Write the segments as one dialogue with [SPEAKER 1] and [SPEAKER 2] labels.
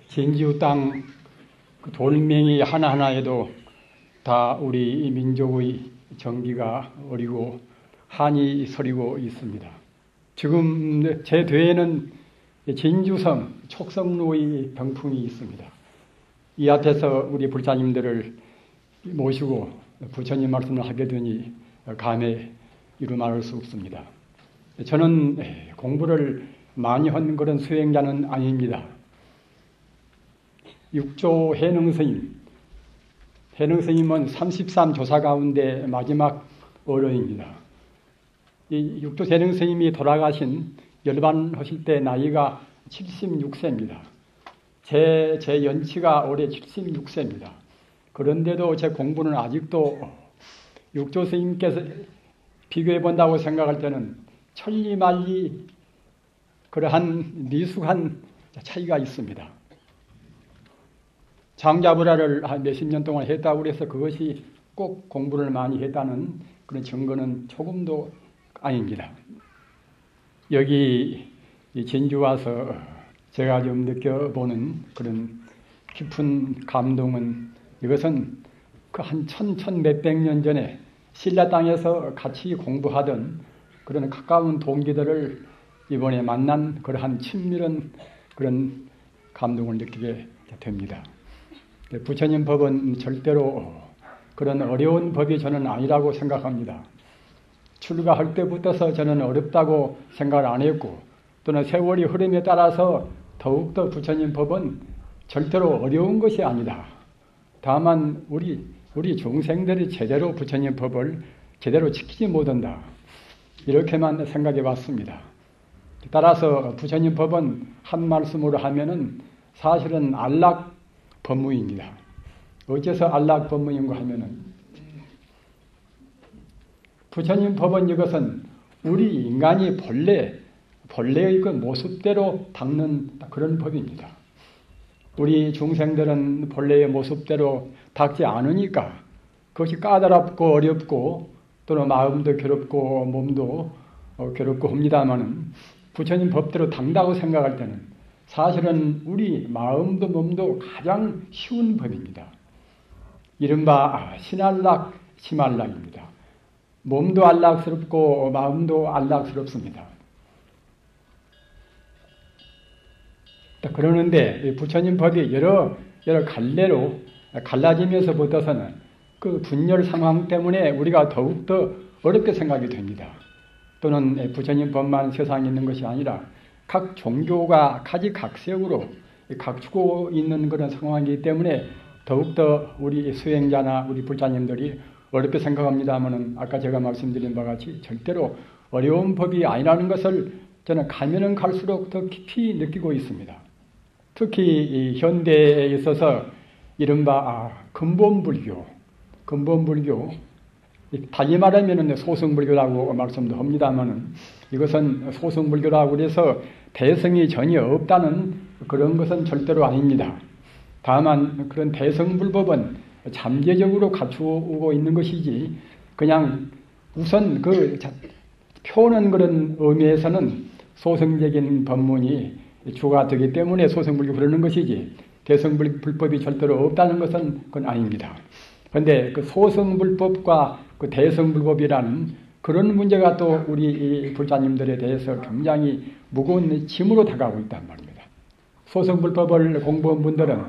[SPEAKER 1] 진주 땅 돌멩이 하나하나에도 다 우리 민족의 정기가 어리고 한이 서리고 있습니다. 지금 제 뒤에는 진주성 촉성로의 병풍이 있습니다. 이 앞에서 우리 불자님들을 모시고 부처님 말씀을 하게 되니 감에 이루 말할 수 없습니다. 저는 공부를 많이 한 그런 수행자는 아닙니다. 육조 해능스님, 해능스님은 33조사 가운데 마지막 어른입니다. 이 육조 해능스님이 돌아가신 열반하실 때 나이가 76세입니다. 제 연치가 올해 76세입니다. 그런데도 제 공부는 아직도 육조 스님께서 비교해 본다고 생각할 때는 천리만리 그러한 미숙한 차이가 있습니다. 장자불화를 한 몇십 년 동안 했다고 해서 그것이 꼭 공부를 많이 했다는 그런 증거는 조금도 아닙니다. 여기 진주 와서 제가 좀 느껴보는 그런 깊은 감동은 이것은 그 한 천몇백 년 전에 신라 땅에서 같이 공부하던 그런 가까운 동기들을 이번에 만난 그러한 친밀한 그런 감동을 느끼게 됩니다. 부처님 법은 절대로 그런 어려운 법이 저는 아니라고 생각합니다. 출가할 때부터서 저는 어렵다고 생각을 안 했고 또는 세월이 흐름에 따라서 더욱더 부처님 법은 절대로 어려운 것이 아니다. 다만 우리 중생들이 제대로 부처님 법을 제대로 지키지 못한다. 이렇게만 생각해 왔습니다. 따라서 부처님 법은 한 말씀으로 하면은 사실은 안락 법무입니다. 어째서 안락 법무인가 하면은 부처님 법은 이것은 우리 인간이 본래의 그 모습대로 닦는 그런 법입니다. 우리 중생들은 본래의 모습대로 닦지 않으니까 그것이 까다롭고 어렵고 또는 마음도 괴롭고 몸도 괴롭고 합니다마는 부처님 법대로 닦는다고 생각할 때는 사실은 우리 마음도 몸도 가장 쉬운 법입니다. 이른바 신안락, 심안락입니다. 몸도 안락스럽고 마음도 안락스럽습니다. 그러는데 부처님 법이 여러 갈래로 갈라지면서부터서는 그 분열 상황 때문에 우리가 더욱더 어렵게 생각이 됩니다. 또는 부처님 법만 세상에 있는 것이 아니라 각 종교가 가지각색으로 갖추고 있는 그런 상황이기 때문에 더욱더 우리 수행자나 우리 불자님들이 어렵게 생각합니다마는 아까 제가 말씀드린 바와 같이 절대로 어려운 법이 아니라는 것을 저는 가면은 갈수록 더 깊이 느끼고 있습니다. 특히 이 현대에 있어서 이른바 근본불교, 달리 말하면 소승불교라고 말씀도 합니다만은 이것은 소승불교라고 해서 대성이 전혀 없다는 그런 것은 절대로 아닙니다. 다만 그런 대성불법은 잠재적으로 갖추고 있는 것이지 그냥 우선 그 표는 그런 의미에서는 소승적인 법문이 주가 되기 때문에 소승불교 그러는 것이지 대성불법이 절대로 없다는 것은 그건 아닙니다. 그런데 그 소승불법과 그 대성불법이라는 그런 문제가 또 우리 불자님들에 대해서 굉장히 무거운 짐으로 다가오고 있단 말입니다. 소승불법을 공부한 분들은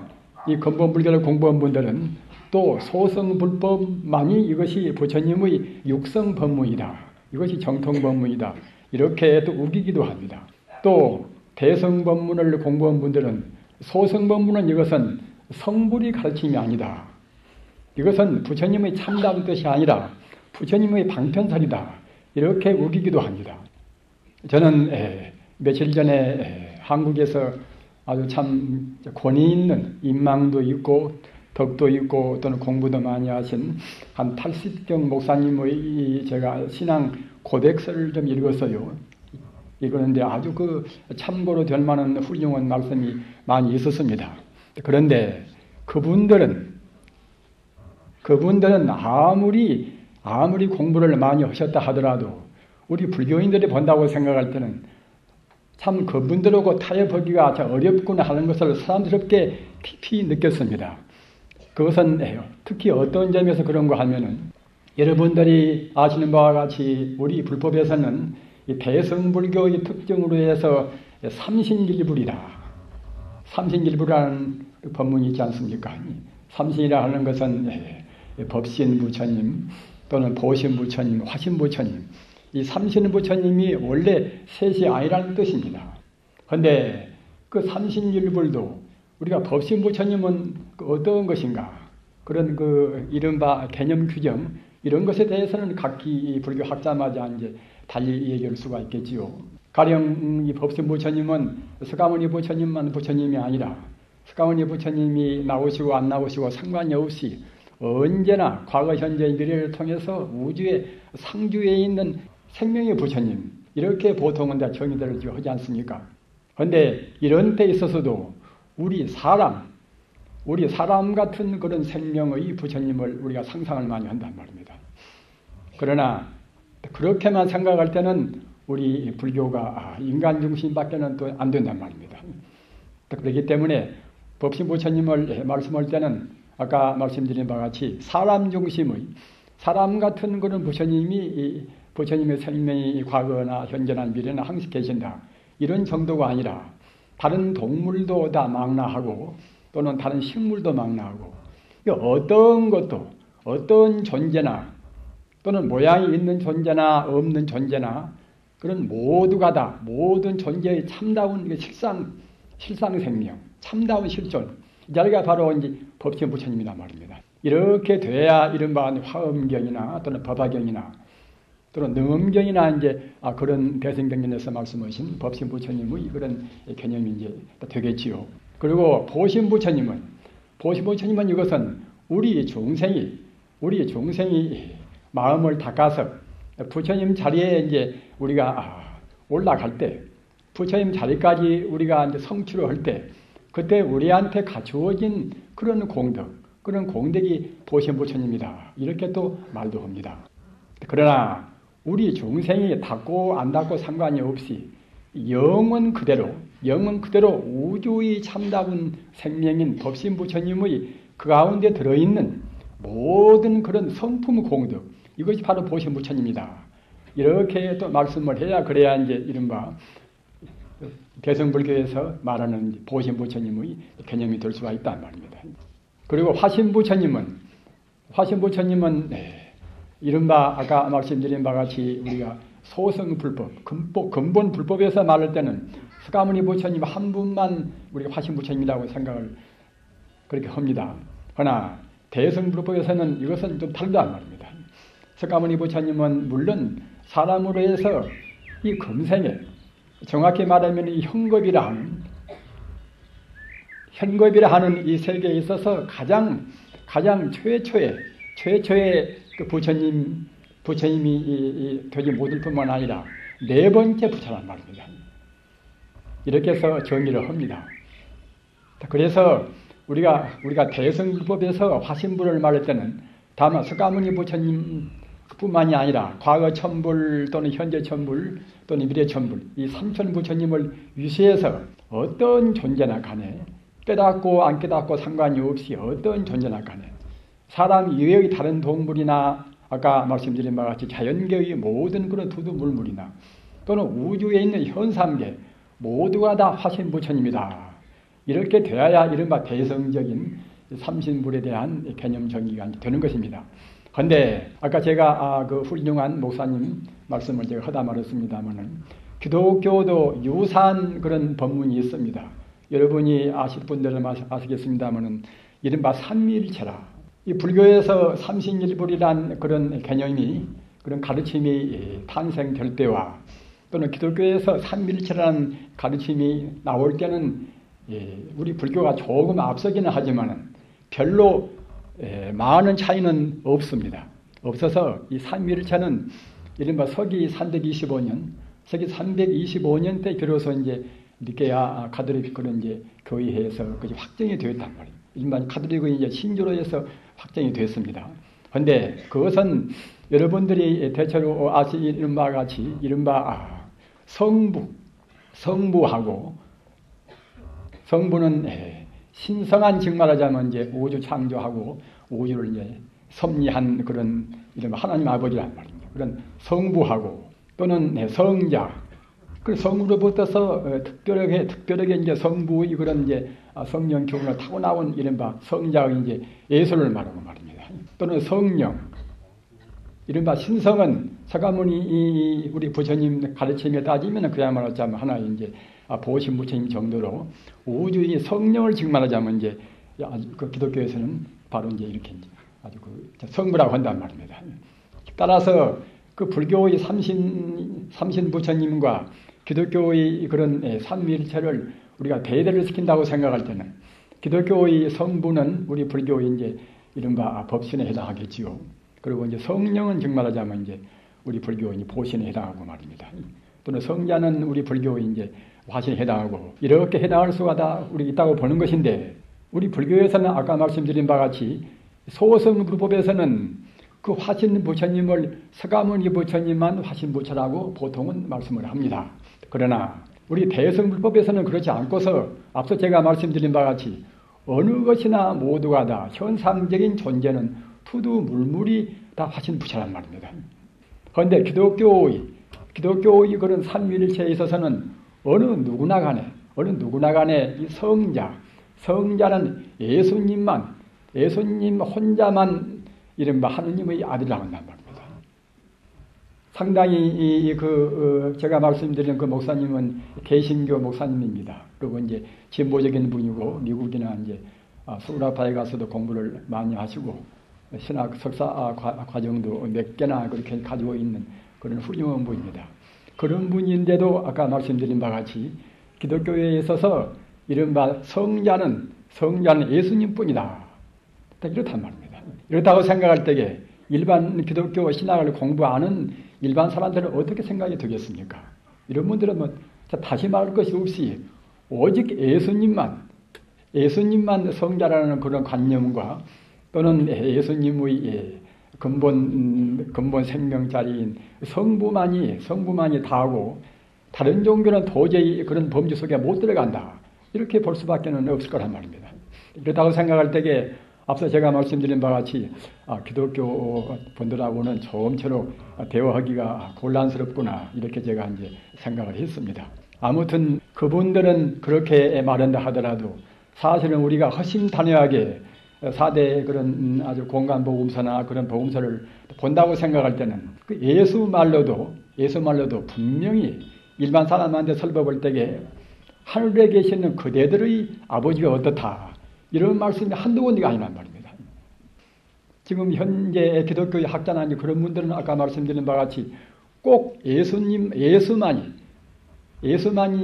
[SPEAKER 1] 이 근본불교를 공부한 분들은 또 소승불법만이 이것이 부처님의 육성법문이다. 이것이 정통법문이다. 이렇게 또 우기기도 합니다. 또 대성법문을 공부한 분들은 소승법문은 이것은 성불이 가르침이 아니다. 이것은 부처님의 참다운 뜻이 아니라 부처님의 방편설이다. 이렇게 우기기도 합니다. 저는 며칠 전에 한국에서 아주 참 권위 있는 인망도 있고 덕도 있고 또는 공부도 많이 하신 한 80경 목사님의 제가 신앙 고백서를 좀 읽었어요. 읽었는데 아주 그 참고로 될 만한 훌륭한 말씀이 많이 있었습니다. 그런데 그분들은 아무리 공부를 많이 하셨다 하더라도 우리 불교인들이 본다고 생각할 때는 참 그분들하고 타협하기가 참 어렵구나 하는 것을 사람스럽게 깊이 느꼈습니다. 그것은 특히 어떤 점에서 그런가 하면은 여러분들이 아시는 바와 같이 우리 불법에서는 이 대승불교의 특징으로 해서 삼신일불이라 삼신일불이라는 법문이 있지 않습니까? 삼신이라 하는 것은 법신 부처님 또는 보신 부처님, 화신 부처님 이 삼신 부처님이 원래 셋이 아니라는 뜻입니다. 그런데 그 삼신일불도 우리가 법신 부처님은 어떤 것인가 그런 그 이른바 개념 규정 이런 것에 대해서는 각기 불교 학자마다 이제 달리 얘기할 수가 있겠지요. 가령 이 법신 부처님은 석가모니 부처님만 부처님이 아니라 석가모니 부처님이 나오시고 안 나오시고 상관이 없이 언제나 과거, 현재, 미래를 통해서 우주의 상주에 있는 생명의 부처님 이렇게 보통은 다 정의들을 하지 않습니까? 그런데 이런 때 있어서도 우리 사람 같은 그런 생명의 부처님을 우리가 상상을 많이 한단 말입니다. 그러나 그렇게만 생각할 때는 우리 불교가 인간 중심밖에는 또 안 된단 말입니다. 그렇기 때문에 법신 부처님을 말씀할 때는 아까 말씀드린 바와 같이 사람 중심의 사람 같은 그런 부처님의 생명이 과거나 현재나 미래나 항상 계신다. 이런 정도가 아니라 다른 동물도 다 망라하고 또는 다른 식물도 망라하고 어떤 것도 어떤 존재나 또는 모양이 있는 존재나 없는 존재나 그런 모두가 다 모든 존재의 참다운 실상 생명, 참다운 실존 이 자리가 바로 이제 법신 부처님이란 말입니다. 이렇게 돼야 이른바 화엄경이나 또는 법화경이나 또는 능엄경이나 이제 그런 대승경전에서 말씀하신 법신 부처님의 그런 개념이 이제 되겠지요. 그리고 보신 부처님은 이것은 우리 중생이 마음을 닦아서 부처님 자리에 이제 우리가 올라갈 때 부처님 자리까지 우리가 이제 성취를 할 때 그때 우리한테 갖추어진 그런 공덕이 보신 부처님이다. 이렇게 또 말도 합니다. 그러나 우리 중생이 닦고 안 닦고 상관이 없이 영원 그대로 우주의 참다운 생명인 법신 부처님의 그 가운데 들어있는 모든 그런 성품 공덕 이것이 바로 보신 부처님이다. 이렇게 또 말씀을 해야 그래야 이제 이른바 대승불교에서 말하는 보신 부처님의 개념이 될 수가 있단 말입니다. 그리고 화신 부처님은 이른바 아까 말씀드린 바와 같이 우리가 소승불법, 근본 불법에서 말할 때는 석가모니 부처님 한 분만 우리가 화신 부처님이라고 생각을 그렇게 합니다. 그러나 대승불법에서는 이것은 좀 다르단 말입니다. 석가모니 부처님은 물론 사람으로 해서 이 금생에 정확히 말하면 이 현겁이라 하는 이 세계에 있어서 가장 최초의 그 부처님이 되지 못할 뿐만 아니라 네 번째 부처란 말입니다. 이렇게 해서 정의를 합니다. 그래서 우리가 대승불법에서 화신불을 말할 때는 다만 석가모니 부처님 뿐만이 아니라 과거 천불 또는 현재 천불 또는 미래 천불 이 삼천 부처님을 위시해서 어떤 존재나 간에 깨닫고 안 깨닫고 상관이 없이 어떤 존재나 간에 사람 이외의 다른 동물이나 아까 말씀드린 바와 같이 자연계의 모든 그런 두두물물이나 또는 우주에 있는 현삼계 모두가 다 화신 부처님이다. 이렇게 되어야 이른바 대성적인 삼신불에 대한 개념 정의가 되는 것입니다. 그런데 아까 제가 그 훌륭한 목사님 말씀을 제가 하다 말았습니다만은 기독교도 유사한 그런 법문이 있습니다. 여러분이 아실 분들은 아시겠습니다만은 이른바 삼위일체라. 이 불교에서 삼신일불이란 그런 개념이 그런 가르침이 탄생될 때와 또는 기독교에서 삼위일체라는 가르침이 나올 때는 우리 불교가 조금 앞서기는 하지만은 별로 많은 차이는 없습니다. 없어서 이 삼위일체는 이른바 서기 325년, 서기 325년 때 비로소 이제 니케아 가톨릭 그런 이제 교회에서 그게 확정이 되었단 말이에요. 일반 가톨릭의 이제 신조로에서 확정이 됐습니다. 그런데 그것은 여러분들이 대체로 아시는 바와 같이 이른바 성부하고 성부는 신성한 즉 말하자면 이제 우주 창조하고 우주를 이제 섭리한 그런 이른바 하나님 아버지란 말입니다. 그런 성부하고 또는 성자, 그 성부로부터서 특별하게 이제 성부의 그런 이제 성령 교훈을 타고 나온 이른바 성자의 이제 예수를 말하고 말입니다. 또는 성령, 이른바 신성은 서가모니 우리 부처님 가르침에 따지면 그야말로 참 하나의 이제 보신 부처님 정도로 우주의 성령을 즉 말하자면 이제 그 기독교에서는 바로 이제 이렇게 이제 아주 그 성부라고 한단 말입니다. 따라서 그 불교의 삼신 부처님과 기독교의 그런 삼위일체를 우리가 대대를 시킨다고 생각할 때는 기독교의 성부는 우리 불교의 이제 이른바 법신에 해당하겠지요. 그리고 이제 성령은 즉 말하자면 이제 우리 불교의 보신에 해당하고 말입니다. 또는 성자는 우리 불교의 이제 화신에 해당하고 이렇게 해당할 수가 다 우리 있다고 보는 것인데 우리 불교에서는 아까 말씀드린 바와 같이 소승불법에서는 그 화신 부처님을 서가모니 부처님만 화신 부처라고 보통은 말씀을 합니다. 그러나 우리 대승불법에서는 그렇지 않고서 앞서 제가 말씀드린 바와 같이 어느 것이나 모두가 다 현상적인 존재는 투두물물이 다 화신 부처란 말입니다. 그런데 기독교의 그런 삼위일체에 있어서는 어느 누구나 간에 이 성자는 예수님 혼자만 이른바 하느님의 아들이라고 한단 말입니다. 상당히 제가 말씀드린 그 목사님은 개신교 목사님입니다. 그리고 이제 진보적인 분이고 미국이나 이제 수라파에 가서도 공부를 많이 하시고 신학 석사 과정도 몇 개나 그렇게 가지고 있는 그런 훌륭한 분입니다. 그런 분인데도 아까 말씀드린 바와 같이 기독교에 있어서 이른바 성자는 예수님뿐이다. 이렇단 말입니다. 이렇다고 생각할 때에 일반 기독교 신학을 공부하는 일반 사람들은 어떻게 생각이 되겠습니까? 이런 분들은 뭐 다시 말할 것이 없이 오직 예수님만 성자라는 그런 관념과 또는 예수님의 근본 생명자리인 성부만이 다하고 다른 종교는 도저히 그런 범주 속에 못 들어간다. 이렇게 볼 수밖에 없을 거란 말입니다. 그렇다고 생각할 때에 앞서 제가 말씀드린 바와 같이 기독교 분들하고는 처음처럼 대화하기가 곤란스럽구나 이렇게 제가 이제 생각을 했습니다. 아무튼 그분들은 그렇게 말한다 하더라도 사실은 우리가 허심탄회하게 4대 그런 아주 공간 복음서나 그런 복음서를 본다고 생각할 때는 그 예수 말로도 분명히 일반 사람한테 설법할 때에 하늘에 계시는 그대들의 아버지가 어떻다. 이런 말씀이 한두 군데가 아니란 말입니다. 지금 현재 기독교의 학자나 그런 분들은 아까 말씀드린 바와 같이 꼭 예수만이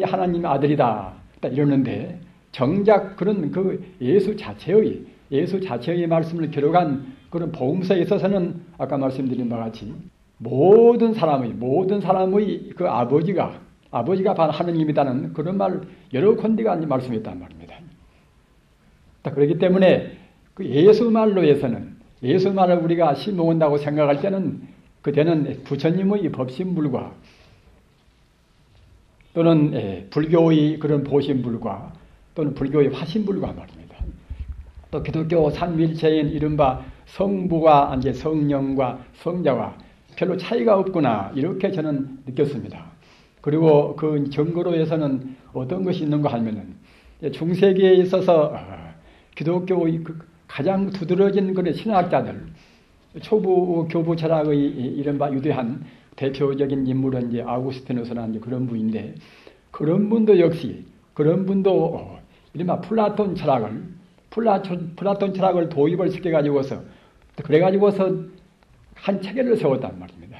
[SPEAKER 1] 하나님의 아들이다. 이러는데 정작 그런 그 예수 자체의 말씀을 기록한 그런 복음서에 있어서는 아까 말씀드린 바와 같이 모든 사람의 그 아버지가 바로 하느님이다는 그런 말 여러 군데가 말씀했단 말입니다. 그렇기 때문에 그 예수말을 우리가 심어온다고 생각할 때는 그때는 부처님의 법신불과 또는 불교의 그런 보신불과 또는 불교의 화신불과 말입니다. 또 기독교 삼위일체인 이른바 성부와 이제 성령과 성자와 별로 차이가 없구나 이렇게 저는 느꼈습니다. 그리고 그 증거로에서는 어떤 것이 있는가 하면은 중세기에 있어서 기독교의 가장 두드러진 그런 신학자들 초부 교부 철학의 이른바 유대한 대표적인 인물은 이제 아우구스티누스라는 이제 그런 분인데, 그런 분도 역시, 그런 분도 이른바 플라톤 철학을 도입을 시켜가지고서, 그래가지고서 한 체계를 세웠단 말입니다.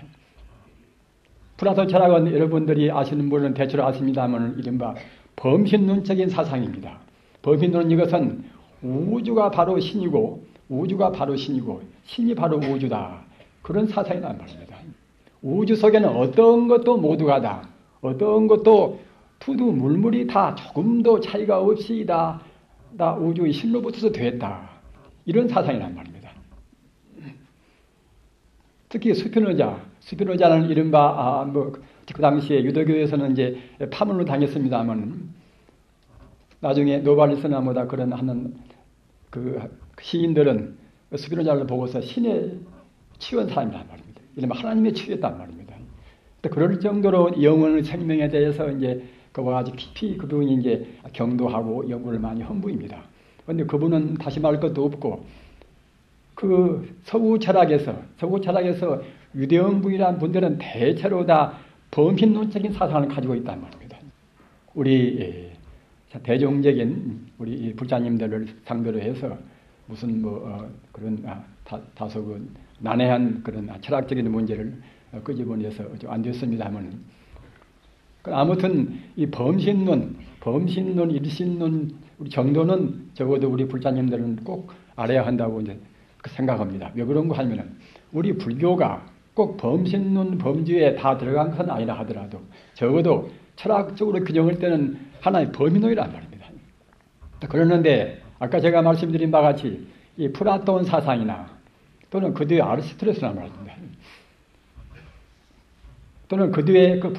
[SPEAKER 1] 플라톤 철학은 여러분들이 아시는 분은 대체로 아십니다만, 이른바 범신론적인 사상입니다. 범신론은 이것은 우주가 바로 신이고, 우주가 바로 신이고, 신이 바로 우주다. 그런 사상이란 말입니다. 우주 속에는 어떤 것도 모두가 다, 어떤 것도 투두 물물이 다 조금도 차이가 없이 다 우주의 신로부터서 됐다. 이런 사상이란 말입니다. 특히 스피노자는 이른바 그 당시에 유대교에서는 이제 파문을 당했습니다만, 나중에 노발리스나 뭐다 그런 하는 그 시인들은 스피노자를 보고서 신의 치유한 사람이란 말입니다. 이른바 하나님의 치유였단 말입니다. 그럴 정도로 영혼의 생명에 대해서 이제 그와 아주 깊이 그분이 이제 경도하고 연구를 많이 한 분입니다. 그런데 그분은 다시 말할 것도 없고, 그 서구 철학에서 유대인분이라는 분들은 대체로 다 범신론적인 사상을 가지고 있단 말입니다. 우리 대중적인 우리 불자님들을 상대로 해서 무슨 그런 다소 그 난해한 그런 철학적인 문제를 끄집어내서 안 됐습니다만, 아무튼 이 범신론, 일신론, 우리 정도는 적어도 우리 불자님들은 꼭 알아야 한다고 이제 생각합니다. 왜 그런가 하면은, 우리 불교가 꼭 범신론 범주에 다 들어간 건 아니라 하더라도 적어도 철학적으로 규정할 때는 하나의 범인론이란 말입니다. 그러는데 아까 제가 말씀드린 바와 같이 이 플라톤 사상이나 또는 그 뒤에 아리스토텔레스란 말입니다. 또는 그 뒤에 그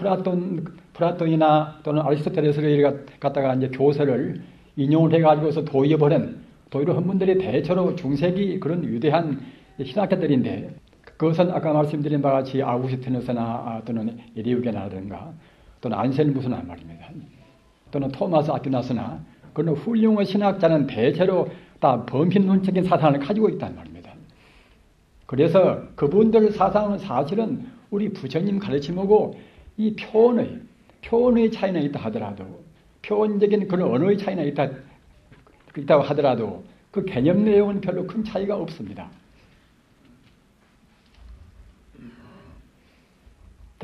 [SPEAKER 1] 플라톤이나 또는 아리스토텔레스를 갖다가 이제 교서를 인용을 해가지고서 도입을 한 분들이 대체로 중세기 그런 위대한 신학자들인데, 그것은 아까 말씀드린 바와 같이 아우구스티누스나 또는 에리우게나라든가 또는 안셀무스란 말입니다. 또는 토마스 아퀴나스나 그런 훌륭한 신학자는 대체로 다 범신론적인 사상을 가지고 있단 말입니다. 그래서 그분들 사상은 사실은 우리 부처님 가르침하고 이 표현의 차이는 있다 하더라도, 표현적인 그런 언어의 차이는 있다고 하더라도 그 개념 내용은 별로 큰 차이가 없습니다.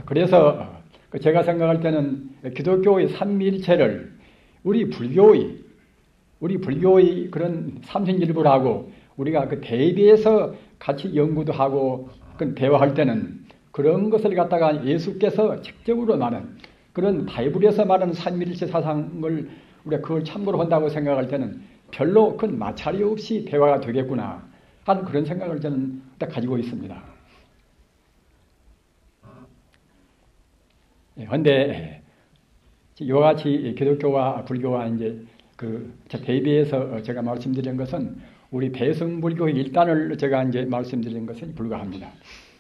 [SPEAKER 1] 그래서 제가 생각할 때는 기독교의 삼위일체를 우리 불교의 그런 삼신일부하고 우리가 그 대비해서 같이 연구도 하고 대화할 때는 그런 것을 갖다가 예수께서 직접으로 말한 그런 바이블에서 말하는 삼위일체 사상을 우리가 그걸 참고로 한다고 생각할 때는 별로 큰 마찰이 없이 대화가 되겠구나 하는 그런 생각을 저는 가지고 있습니다. 그런데 이와 같이 기독교와 불교와 이제 그 대비해서 제가 말씀드린 것은 우리 대승불교의 일단을 제가 이제 말씀드린 것에 불과합니다.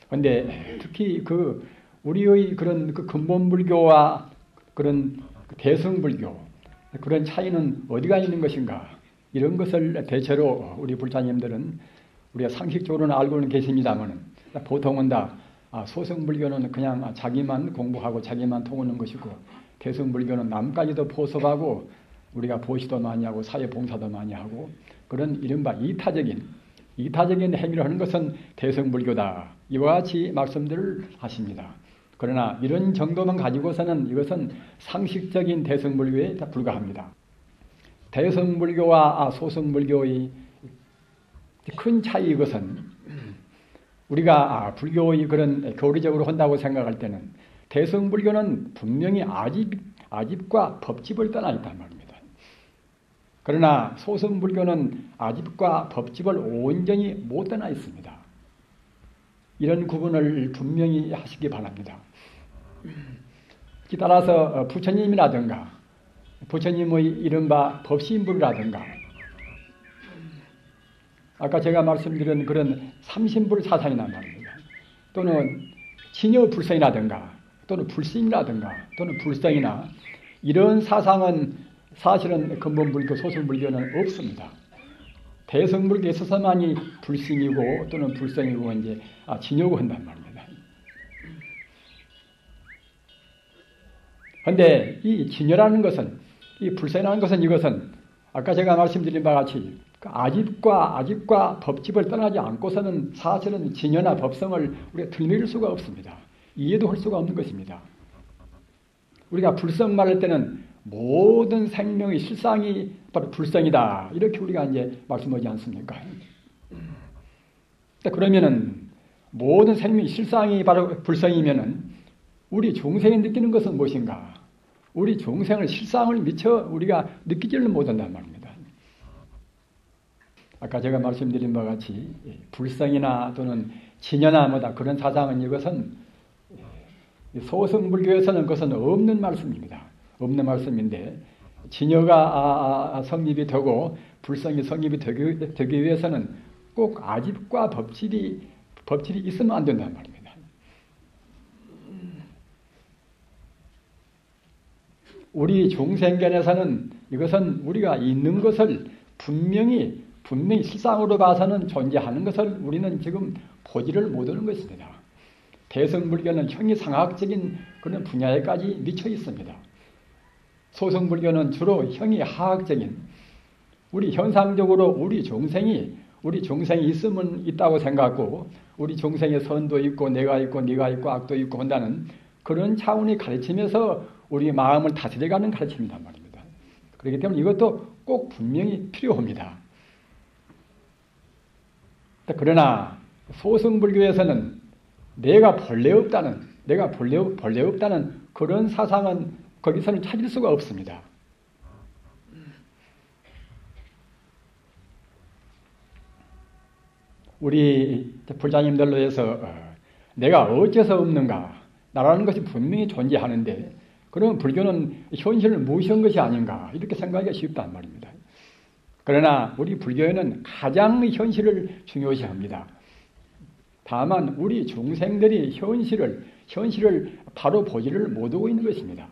[SPEAKER 1] 그런데 특히 그 우리의 그런 그 근본불교와 그런 대승불교 그런 차이는 어디가 있는 것인가, 이런 것을 대체로 우리 불자님들은 우리가 상식적으로는 알고는 계십니다만, 보통은 다 소승불교는 그냥 자기만 공부하고 자기만 통하는 것이고, 대승불교는 남까지도 포섭하고 우리가 보시도 많이 하고 사회봉사도 많이 하고 그런 이른바 이타적인 행위를 하는 것은 대승불교다, 이와 같이 말씀들을 하십니다. 그러나 이런 정도만 가지고서는 이것은 상식적인 대승불교에 불과합니다. 대승불교와 소승불교의 큰 차이, 이것은 우리가 불교의 그런 교리적으로 한다고 생각할 때는 대승불교는 분명히 아집과 법집을 떠나 있단 말입니다. 그러나 소승불교는 아집과 법집을 온전히 못 떠나 있습니다. 이런 구분을 분명히 하시기 바랍니다. 따라서 부처님이라든가 부처님의 이른바 법신불이라든가 아까 제가 말씀드린 그런 삼신불 사상이란 말입니다. 또는 진여불성이라든가 또는 불신이라든가 또는 불성이나 이런 사상은 사실은 근본불교, 소승불교는 없습니다. 대승불교에 있어서만이 불신이고 또는 불성이고 이제 진여고 한단 말입니다. 근데 이 진여라는 것은, 이 불생이라는 것은, 이것은 아까 제가 말씀드린 바와 같이 그 아집과 법집을 떠나지 않고서는 사실은 진여나 법성을 우리가 들밀 수가 없습니다. 이해도 할 수가 없는 것입니다. 우리가 불성 말할 때는 모든 생명의 실상이 바로 불성이다, 이렇게 우리가 이제 말씀하지 않습니까? 그러면은 모든 생명의 실상이 바로 불성이면은 우리 중생이 느끼는 것은 무엇인가? 우리 중생을 실상을 미처 우리가 느끼지를 못한단 말입니다. 아까 제가 말씀드린 바와 같이 불성이나 또는 진여나 뭐다 그런 사상은, 이것은 소승불교에서는 그것은 없는 말씀입니다. 없는 말씀인데, 진여가 성립이 되고 불성이 성립이 되기 위해서는 꼭 아집과 법질이 있으면 안 된단 말입니다. 우리 중생견에서는 이것은 우리가 있는 것을 분명히 실상으로 봐서는 존재하는 것을 우리는 지금 보지를 못하는 것입니다. 대승불교는 형이상학적인 그런 분야에까지 미쳐 있습니다. 소승불교는 주로 형이하학적인, 우리 현상적으로 우리 중생이 있으면 있다고 생각하고, 우리 중생의 선도 있고 내가 있고 네가 있고 악도 있고 한다는 그런 차원의 가르침에서 우리 마음을 다스려가는 가르침이란 말입니다. 그렇기 때문에 이것도 꼭 분명히 필요합니다. 그러나 소승불교에서는 내가 본래 없다는 그런 사상은 거기서는 찾을 수가 없습니다. 우리 불자님들로 해서 내가 어째서 없는가, 나라는 것이 분명히 존재하는데 그러면 불교는 현실을 무시한 것이 아닌가, 이렇게 생각하기가 쉽단 말입니다. 그러나 우리 불교에는 가장 현실을 중요시합니다. 다만 우리 중생들이 현실을 바로 보지를 못하고 있는 것입니다.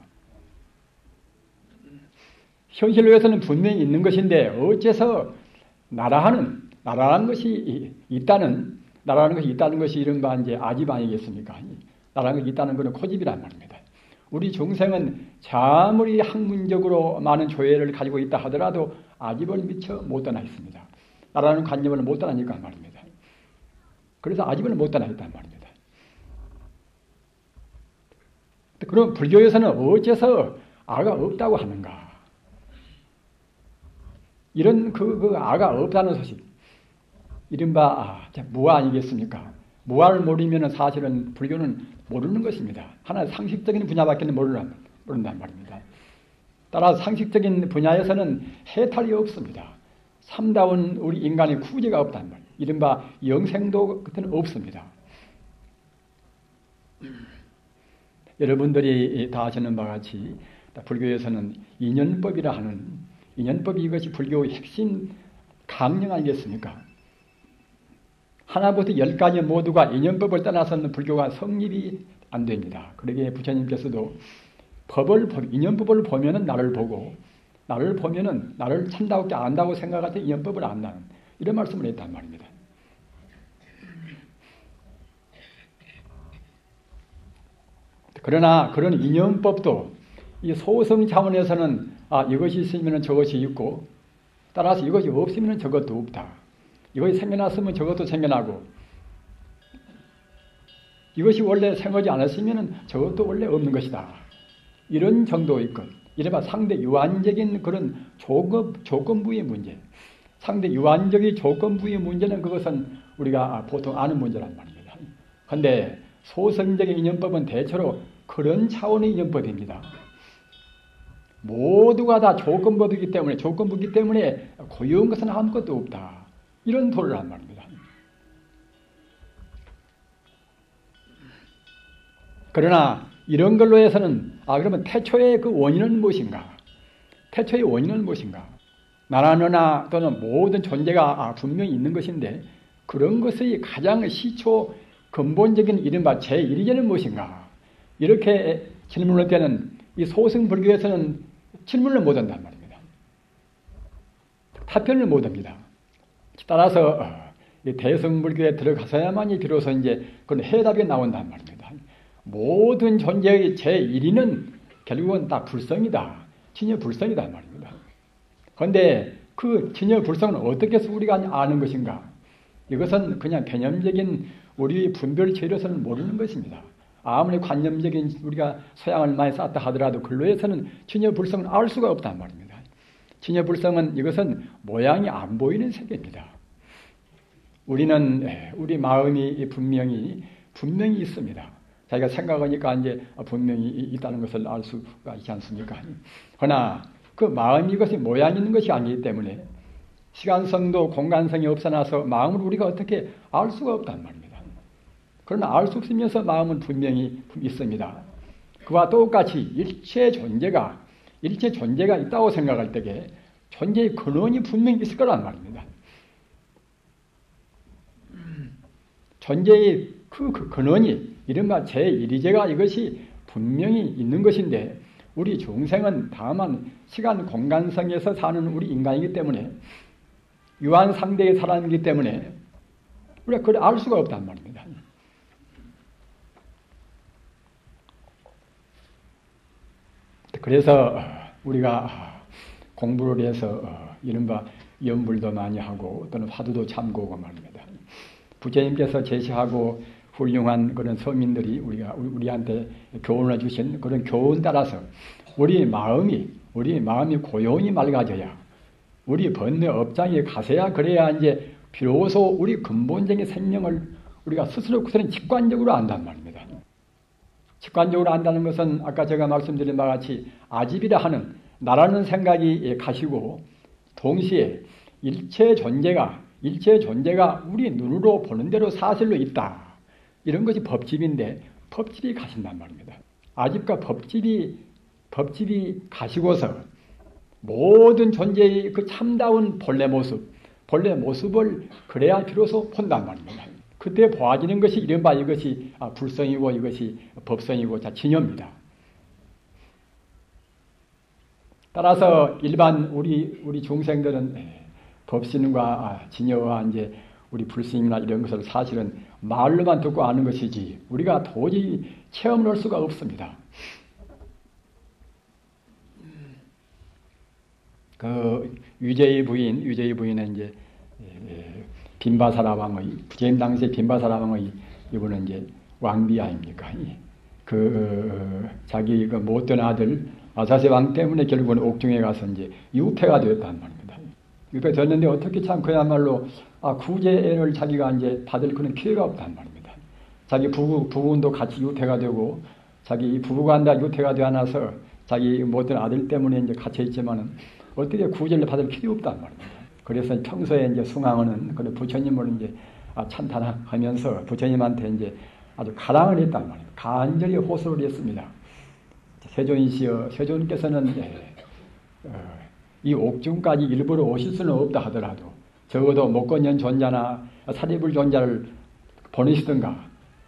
[SPEAKER 1] 현실을 위해서는 분명히 있는 것인데 어째서 나라는 것이 있다는 것이 이른바 이제 아집 아니겠습니까? 나라는 것이 있다는 것은 고집이란 말입니다. 우리 중생은 아무리 학문적으로 많은 조예를 가지고 있다 하더라도 아집을 미처 못 떠나 있습니다. 나라는 관념을 못 떠나니까 말입니다. 그래서 아집을 못 떠나 있단 말입니다. 그럼 불교에서는 어째서 아가 없다고 하는가? 이런 그 아가 없다는 소식, 이른바 무아 아니겠습니까? 무아를 모르면 사실은 불교는 모르는 것입니다. 하나의 상식적인 분야밖에 모른단 말입니다. 따라서 상식적인 분야에서는 해탈이 없습니다. 참다운 우리 인간의 구제가 없단 말이에요. 이른바 영생도 그때는 없습니다. 여러분들이 다 아시는 바와 같이 불교에서는 인연법이라 하는, 인연법이 이것이 불교의 핵심 강령 아니겠습니까? 하나부터 10가지 모두가 인연법을 떠나서는 불교가 성립이 안 됩니다. 그러기에 부처님께서도 인연법을 보면은 나를 보고, 나를 보면은 나를 참다고 안다고 생각할 때 인연법을 안다는 이런 말씀을 했단 말입니다. 그러나 그런 인연법도 이 소성 차원에서는 이것이 있으면 저것이 있고, 따라서 이것이 없으면 저것도 없다. 이것이 생겨났으면 저것도 생겨나고, 이것이 원래 생기지 않았으면 저것도 원래 없는 것이다. 이런 정도의 것, 이른바 상대 유한적인 그런 조건부의 문제, 상대 유한적인 조건부의 문제는 그것은 우리가 보통 아는 문제란 말입니다. 그런데 소성적인 인연법은 대체로 그런 차원의 인연법입니다. 모두가 다 조건부이기 때문에 고유한 것은 아무것도 없다. 이런 도를 한 말입니다. 그러나 이런 걸로 해서는 그러면 태초의 그 원인은 무엇인가? 태초의 원인은 무엇인가? 나라나 또는 모든 존재가 분명히 있는 것인데 그런 것의 가장 시초 근본적인 이른바 제1이제는 무엇인가? 이렇게 질문할 때는 이 소승불교에서는 질문을 못한단 말입니다. 답변을 못합니다. 따라서 대승불교에 들어가서야만이 비로소 이제 그런 해답이 나온단 말입니다. 모든 존재의 제1위는 결국은 다 불성이다. 진여 불성이다 말입니다. 그런데 그 진여 불성은 어떻게 해서 우리가 아는 것인가? 이것은 그냥 개념적인 우리 분별 체로서는 모르는 것입니다. 아무리 관념적인 우리가 소양을 많이 쌓았다 하더라도 근로에서는 진여 불성은 알 수가 없단 말입니다. 진여 불성은 이것은 모양이 안 보이는 세계입니다. 우리는 우리 마음이 분명히 있습니다. 자기가 생각하니까 이제 분명히 있다는 것을 알 수가 있지 않습니까? 그러나 그 마음이 이것이 모양 있는 것이 아니기 때문에 시간성도 공간성이 없어나서 마음을 우리가 어떻게 알 수가 없단 말입니다. 그러나 알 수 없으면서 마음은 분명히 있습니다. 그와 똑같이 일체 존재가 있다고 생각할 때에 존재의 근원이 분명히 있을 거란 말입니다. 존재의 그 근원이 이른바 제1위제가 이것이 분명히 있는 것인데 우리 중생은 다만 시간 공간성에서 사는 우리 인간이기 때문에 유한 상대의 사람이기 때문에 우리가 그걸 알 수가 없단 말입니다. 그래서 우리가 공부를 해서 이른바 연불도 많이 하고 또는 화두도 참고하고 말입니다. 부처님께서 제시하고 훌륭한 그런 서민들이 우리한테 교훈을 주신 그런 교훈 따라서 우리 마음이 고요히 맑아져야 우리 번뇌 업장에 가서야 그래야 이제 비로소 우리 근본적인 생명을 우리가 스스로 그것은 직관적으로 안단 말입니다. 직관적으로 안다는 것은 아까 제가 말씀드린 바와 같이 아집이라 하는 나라는 생각이 가시고 동시에 일체 존재가 우리 눈으로 보는 대로 사실로 있다. 이런 것이 법집인데 법집이 가신단 말입니다. 아집과 법집이 가시고서 모든 존재의 그 참다운 본래 모습을 그래야 비로소 본단 말입니다. 그때 보아지는 것이 이른바 이것이 불성이고 이것이 법성이고 진여입니다. 따라서 일반 우리 중생들은 법신과 진여와 이제 우리 불신이나 이런 것을 사실은 말로만 듣고 아는 것이지 우리가 도저히 체험을 할 수가 없습니다. 그 유제의 부인은 이제 빈바사라 왕의 부처님 당시에 빈바사라 왕의 이분은 이제 왕비 아닙니까? 자기 그 못된 아들 아사세 왕 때문에 결국은 옥중에 가서 이제 유폐가 되었단 말입니다. 유폐 됐는데 어떻게 참 그야말로 구제를 자기가 이제 받을 그런 기회가 없단 말입니다. 자기 부군도 같이 유폐가 되고 자기 부부가 다 유폐가 되어 나서 자기 못된 아들 때문에 이제 갇혀 있지만은 어떻게 구제를 받을 필요 없단 말입니다. 그래서 평소에 이제 숭앙하는 그런 부처님을 이제 찬탄하면서 부처님한테 이제 아주 가랑을 했단 말이에요. 간절히 호소를 했습니다. 세존이시여, 세존께서는 이 옥중까지 일부러 오실 수는 없다 하더라도 적어도 목건년 존자나 사리불 존자를 보내시든가,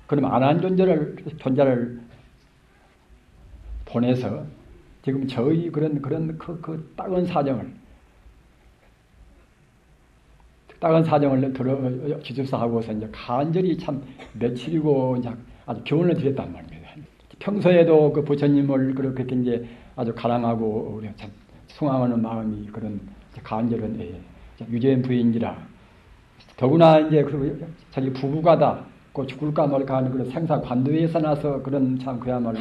[SPEAKER 1] 그럼 안한 존자를 보내서 지금 저희 그런 그 딱은 사정을 들어 주십사 하고서 이제 간절히 참 며칠이고 이제 아주 교훈을 드렸단 말입니다. 평소에도 그 부처님을 그렇게 이제 아주 가랑하고 우리가 참 숭앙하는 마음이 그런 간절한 유재인 부인이라 더구나 이제 그 자기 부부가 다 그 죽을까 말까 하는 그런 생사 관도에서 나서 그런 참 그야말로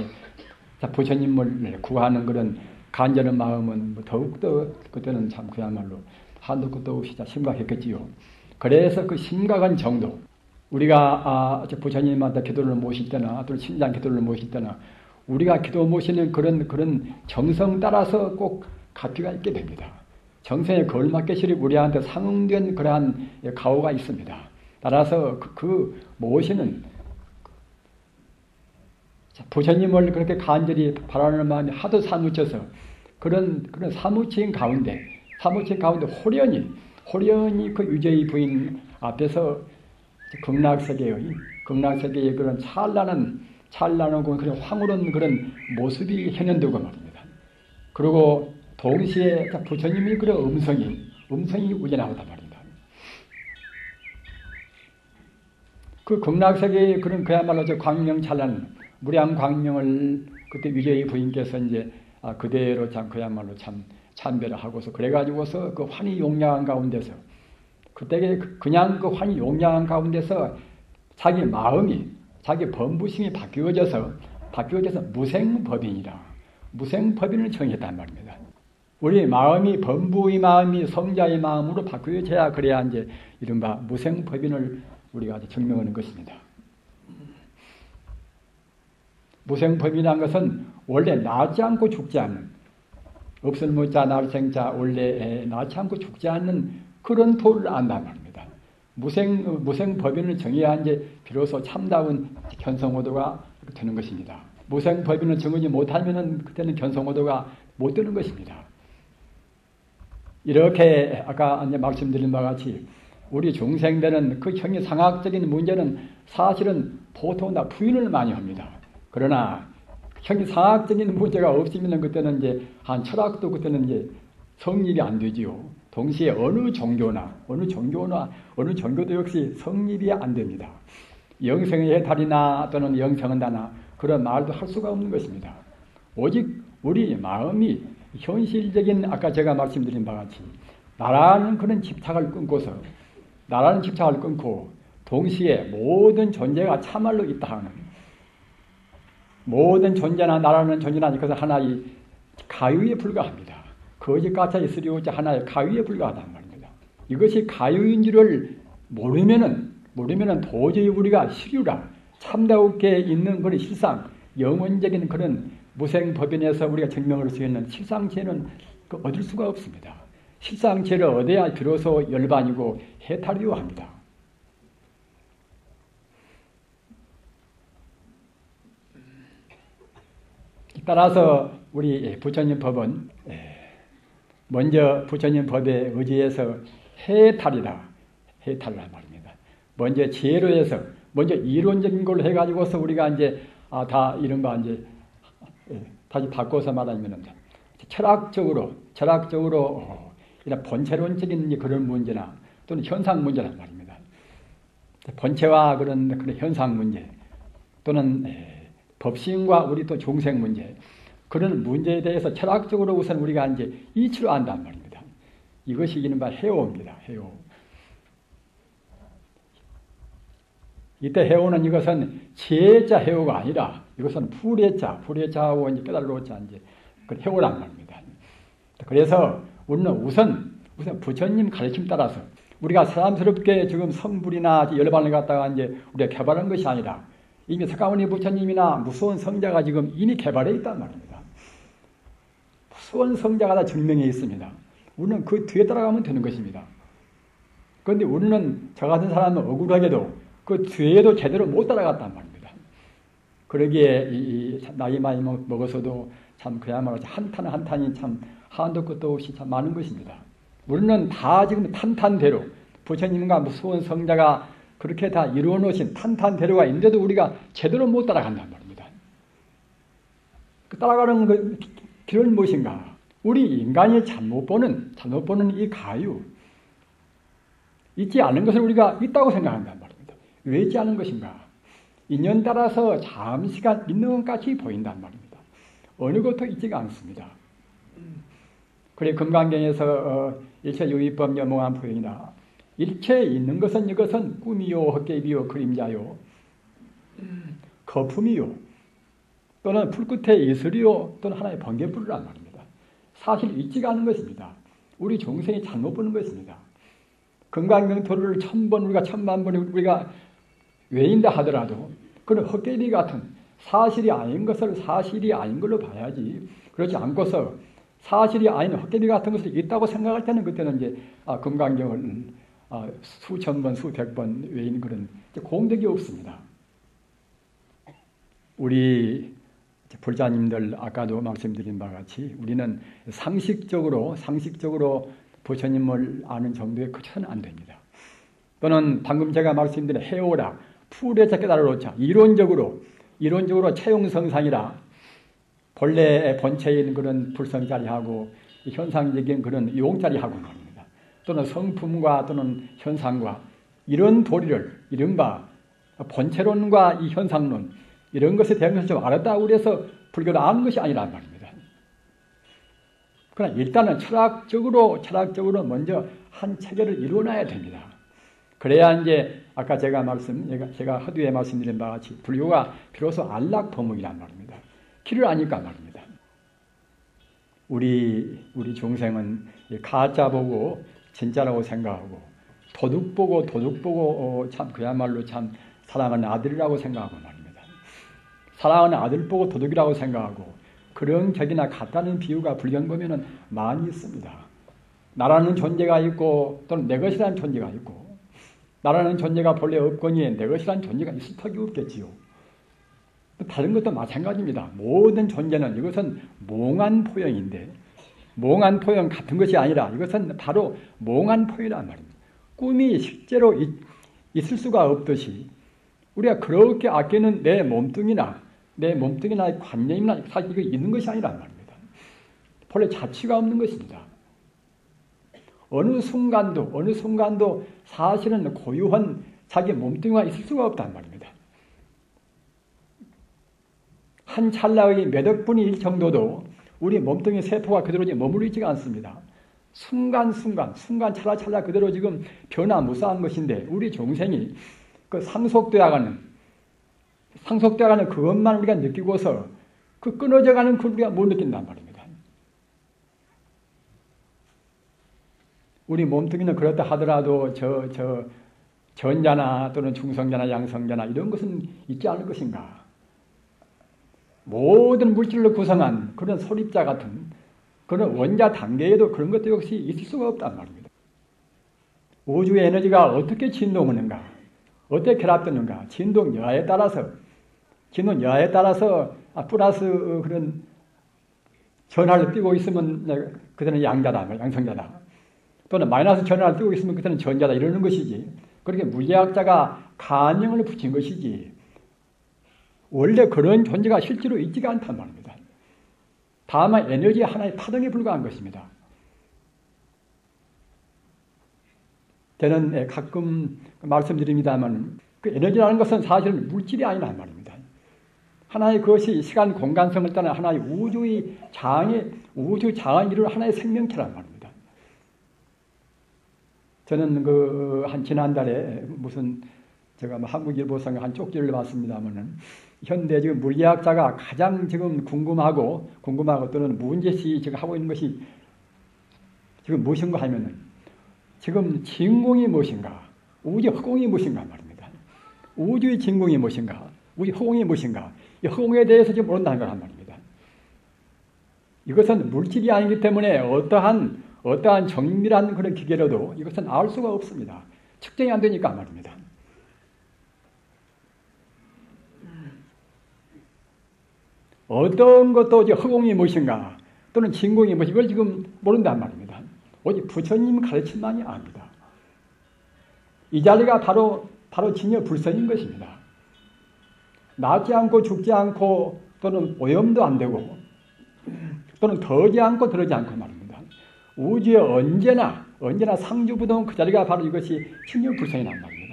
[SPEAKER 1] 부처님을 구하는 그런 간절한 마음은 뭐 더욱더 그때는 참 그야말로 한도 끝도 없이 심각했겠지요. 그래서 그 심각한 정도, 우리가 부처님한테 기도를 모실 때나 또 신장 기도를 모실 때나 우리가 기도 모시는 그런 정성 따라서 꼭 가치가 있게 됩니다. 정성에 걸맞게 시리 우리한테 상응된 그러한 가오가 있습니다. 따라서 그 모시는 부처님을 그렇게 간절히 바라는 마음이 하도 사무쳐서 그런 사무친 가운데 호련히 그 유제의 부인 앞에서 극락세계의 그런 찬란한 그런 황홀한 그런 모습이 현현되고 말입니다. 그리고 동시에 부처님의 그런 음성이 우러나오단 말입니다. 그 극락세계의 그런 그야말로 광명찬란 무량광명을 그때 위례의 부인께서 이제 그대로 참 그야말로 참 참배를 하고서 그래가지고서 그 환희 용량한 가운데서 그때 그냥 그 환희 용량한 가운데서 자기 마음이 자기 범부심이 바뀌어져서 무생법인이라 무생법인을 정했단 말입니다. 우리 마음이 범부의 마음이 성자의 마음으로 바뀌어져야 그래야 이제 이른바 무생법인을 우리가 증명하는 것입니다. 무생법이라는 것은 원래 나지 않고 죽지 않는 없을무자 날생자 원래 나지 않고 죽지 않는 그런 도를 안단 말입니다. 무생법인을 정해야 이제 비로소 참다운 견성오도가 되는 것입니다. 무생법인을 정하지 못하면은 그때는 견성오도가 못 되는 것입니다. 이렇게 아까 이제 말씀드린 바와 같이 우리 중생들은 그 형이상학적인 문제는 사실은 보통 다 부인을 많이 합니다. 그러나 형이상학적인 문제가 없으면 그때는 이제 한 철학도 그때는 이제 성립이 안 되지요. 동시에 어느 종교도 역시 성립이 안 됩니다. 영생의 해탈이나 또는 영생한다나 그런 말도 할 수가 없는 것입니다. 오직 우리 마음이 현실적인 아까 제가 말씀드린 바와 같이 나라는 그런 집착을 끊고 동시에 모든 존재가 참말로 있다 하는 모든 존재나 나라는 존재나 그것은 하나의 가유에 불과합니다. 거짓가짜 있으리오자 하나의 가유에 불과하단 말입니다. 이것이 가유인 줄을 모르면은 도저히 우리가 실유라 참다우게 있는 그런 실상 영원적인 그런 무생법인에서 우리가 증명할 수 있는 실상체는 얻을 수가 없습니다. 실상체를 얻어야 비로소 열반이고 해탈이요 합니다. 따라서 우리 부처님 법은 먼저 부처님 법에 의지해서 해탈이란 말입니다. 먼저 지혜로 해서 먼저 이론적인 걸로 해가지고서 우리가 이제 다 이른바 이제 다시 바꿔서 말하면 철학적으로 이런 본체론적인 그런 문제나 또는 현상 문제란 말입니다. 본체와 그런 현상 문제 또는 법신과 우리 또 중생 문제 그런 문제에 대해서 철학적으로 우선 우리가 이제 이치로 안단 말입니다. 이것이 이른바 해오입니다. 해오. 이때 해오는 이것은 제자 해오가 아니라 이것은 불의자하고 이제 깨달로자 이제 그 해오란 말입니다. 그래서 우리는 우선 부처님 가르침 따라서 우리가 사람스럽게 지금 성불이나 열반을 갖다가 이제 우리가 개발한 것이 아니라 이미 석가모니 부처님이나 무서운 성자가 지금 이미 개발해 있단 말입니다. 무서운 성자가 다 증명해 있습니다. 우리는 그 뒤에 따라가면 되는 것입니다. 그런데 우리는 저 같은 사람은 억울하게도 그 뒤에도 제대로 못 따라갔단 말입니다. 그러기에 이 나이 많이 먹어서도 참 그야말로 한탄이 참 한도 끝도 없이 참 많은 것입니다. 우리는 다 지금 탄탄대로 부처님과 무서운 성자가 그렇게 다 이루어 놓으신 탄탄대로가 있는데도 우리가 제대로 못 따라간단 말입니다. 그 따라가는 그 길은 무엇인가? 우리 인간이 잘못 보는 이 가유 있지 않은 것을 우리가 있다고 생각한단 말입니다. 왜 있지 않은 것인가? 인연 따라서 잠시간 있는 것까지 보인단 말입니다. 어느 것도 있지가 않습니다. 그래 금강경에서 일체유의법 여몽한 표현이다. 일체에 있는 것은 이것은 꿈이요 헛개비요 그림자요 거품이요 또는 풀 끝에 이슬이요 또는 하나의 번개불이란 말입니다. 사실 있지가 않은 것입니다. 우리 종생이 잘못 보는 것입니다. 금강경토를 1000번 우리가 1000만 번 우리가 외인다 하더라도 그런 헛개비 같은 사실이 아닌 것을 사실이 아닌 걸로 봐야지 그렇지 않고서 사실이 아닌 헛개비 같은 것을 있다고 생각할 때는 그때는 이제 금강경을 수천 번, 수백 번 외인 그런 공덕이 없습니다. 우리 불자님들 아까도 말씀드린 바와 같이 우리는 상식적으로 부처님을 아는 정도에 그쳐서는 안 됩니다. 또는 방금 제가 말씀드린 해오라, 풀에서 깨달아놓자 이론적으로 채용성상이라 본래 본체인 그런 불성자리하고 현상적인 그런 용자리하고 말입니다. 또는 성품과 또는 현상과 이런 도리를 이른바 본체론과 이 현상론 이런 것에 대한 것을 좀 알았다고 그래서 불교를 아는 것이 아니란 말입니다. 그러나 일단은 철학적으로 먼저 한 체계를 이루어놔야 됩니다. 그래야 이제 아까 제가 허두에 말씀드린 바와 같이 불교가 비로소 안락법문이란 말입니다. 길을 아니까 말입니다. 우리 중생은 가짜 보고 진짜라고 생각하고 도둑 보고 참 그야말로 참 사랑하는 아들이라고 생각하고 말입니다. 사랑하는 아들 보고 도둑이라고 생각하고 그런 격이나 같다는 비유가 불경 보면은 많이 있습니다. 나라는 존재가 있고 또는 내 것이라는 존재가 있고 나라는 존재가 본래 없거니 내 것이라는 존재가 있을 턱이 없겠지요. 다른 것도 마찬가지입니다. 모든 존재는 이것은 몽한 포용인데 몽한 포용 같은 것이 아니라 이것은 바로 몽한 포용이란 말입니다. 꿈이 실제로 있을 수가 없듯이 우리가 그렇게 아끼는 내 몸뚱이나 관념이나 사실 이거 있는 것이 아니란 말입니다. 본래 자취가 없는 것입니다. 어느 순간도 사실은 고유한 자기 몸뚱이가 있을 수가 없단 말입니다. 한 찰나의 몇 억분의 1 정도도 우리 몸뚱이 세포가 그대로 머물러 있지가 않습니다. 순간 찰나 그대로 지금 변화무쌍한 것인데 우리 종생이 그 상속되어가는 그것만 우리가 느끼고서 그 끊어져가는 그 우리가 못 느낀단 말입니다. 우리 몸뚱이는 그렇다 하더라도 전자나 또는 중성자나 양성자나 이런 것은 있지 않을 것인가. 모든 물질로 구성한 그런 소립자 같은 그런 원자 단계에도 그런 것도 역시 있을 수가 없단 말입니다. 우주의 에너지가 어떻게 진동하는가, 어떻게 결합되는가, 진동 여하에 따라서 플러스 그런 전하를 띄고 있으면 그때는 양자다, 양성자다. 또는 마이너스 전하를 띄고 있으면 그때는 전자다 이러는 것이지. 그렇게 물리학자가 가명을 붙인 것이지. 원래 그런 존재가 실제로 있지가 않단 말입니다. 다만 에너지 하나의 파동에 불과한 것입니다. 저는 가끔 말씀드립니다만 그 에너지라는 것은 사실은 물질이 아니란 말입니다. 하나의 그것이 시간 공간성을 떠나 하나의 우주 장을 이루는 하나의 생명체란 말입니다. 저는 지난달에 제가 한국일보상의 한 쪽지를 봤습니다만은 현대 지금 물리학자가 가장 지금 궁금하고 또는 문제시 지금 하고 있는 것이 지금 무엇인가 하면은 지금 진공이 무엇인가, 우주 허공이 무엇인가 말입니다. 우주의 진공이 무엇인가, 우주 허공이 무엇인가, 이 허공에 대해서 지금 모른다는 걸 한 말입니다. 이것은 물질이 아니기 때문에 어떠한 정밀한 그런 기계로도 이것은 알 수가 없습니다. 측정이 안 되니까 말입니다. 어떤 것도 허공이 무엇인가 또는 진공이 무엇인가 이걸 지금 모른단 말입니다. 오직 부처님 가르침만이 압니다. 이 자리가 바로 진여 불선인 것입니다. 낫지 않고 죽지 않고 또는 오염도 안 되고 또는 더지 않고 덜지 않고 말입니다. 우주에 언제나 상주부동 그 자리가 바로 이것이 진여 불선이란 말입니다.